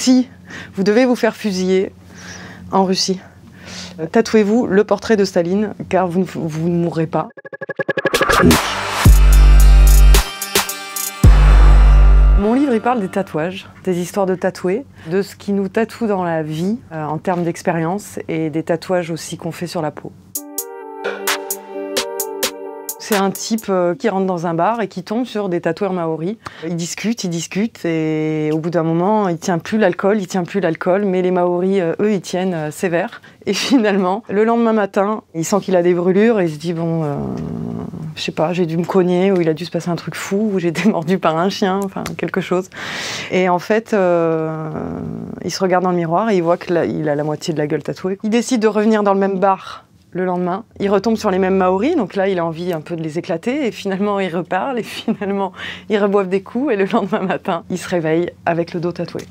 si vous devez vous faire fusiller en Russie, tatouez-vous le portrait de Staline, car vous ne mourrez pas. Mon livre, il parle des tatouages, des histoires de tatoués, de ce qui nous tatoue dans la vie en termes d'expérience et des tatouages aussi qu'on fait sur la peau. C'est un type qui rentre dans un bar et qui tombe sur des tatoueurs maoris. Ils discutent et au bout d'un moment, il tient plus l'alcool, mais les maoris, eux, ils tiennent sévère. Et finalement, le lendemain matin, il sent qu'il a des brûlures et il se dit bon, je sais pas, j'ai dû me cogner ou il a dû se passer un truc fou ou j'ai été mordu par un chien, enfin quelque chose. Et en fait, il se regarde dans le miroir et il voit qu'il a la moitié de la gueule tatouée. Il décide de revenir dans le même bar. Le lendemain, il retombe sur les mêmes maoris, donc là il a envie un peu de les éclater et finalement ils reparlent et finalement ils reboivent des coups et le lendemain matin, il se réveille avec le dos tatoué.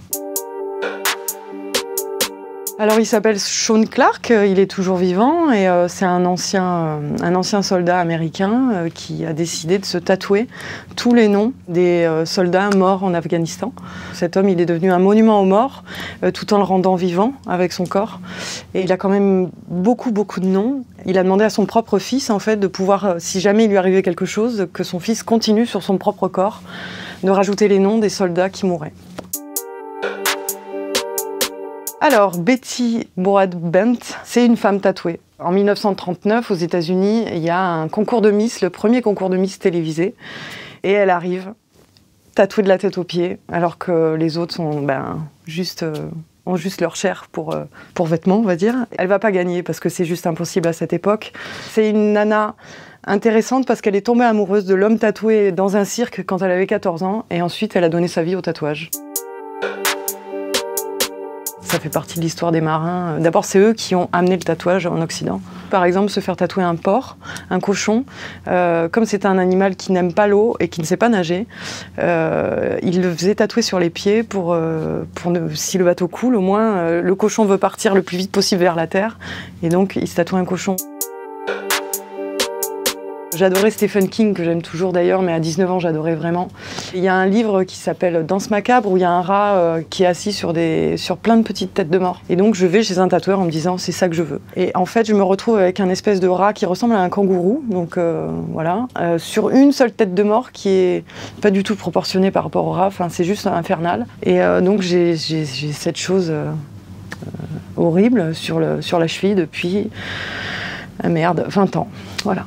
Alors il s'appelle Shawn Clark, il est toujours vivant et c'est un ancien soldat américain qui a décidé de se tatouer tous les noms des soldats morts en Afghanistan. Cet homme, il est devenu un monument aux morts tout en le rendant vivant avec son corps. Et il a quand même beaucoup de noms. Il a demandé à son propre fils en fait de pouvoir, si jamais il lui arrivait quelque chose, que son fils continue sur son propre corps, de rajouter les noms des soldats qui mouraient. Alors, Betty Broadbent, c'est une femme tatouée. En 1939, aux États-Unis, il y a un concours de Miss, le premier concours de Miss télévisé, et elle arrive tatouée de la tête aux pieds, alors que les autres sont ont juste leur chair pour vêtements, on va dire. Elle va pas gagner parce que c'est juste impossible à cette époque. C'est une nana intéressante parce qu'elle est tombée amoureuse de l'homme tatoué dans un cirque quand elle avait 14 ans, et ensuite elle a donné sa vie au tatouage. Ça fait partie de l'histoire des marins. D'abord, c'est eux qui ont amené le tatouage en Occident. Par exemple, se faire tatouer un porc, un cochon, comme c'est un animal qui n'aime pas l'eau et qui ne sait pas nager, ils le faisaient tatouer sur les pieds si le bateau coule, au moins le cochon veut partir le plus vite possible vers la terre, et donc il se tatoue un cochon. J'adorais Stephen King, que j'aime toujours d'ailleurs, mais à 19 ans, j'adorais vraiment. Il y a un livre qui s'appelle Danse macabre, où il y a un rat qui est assis sur plein de petites têtes de mort. Et donc, je vais chez un tatoueur en me disant, c'est ça que je veux. Et en fait, je me retrouve avec un espèce de rat qui ressemble à un kangourou, donc voilà, sur une seule tête de mort qui est pas du tout proportionnée par rapport au rat, enfin, c'est juste infernal. Et donc, j'ai cette chose horrible sur la cheville depuis, merde, 20 ans. Voilà.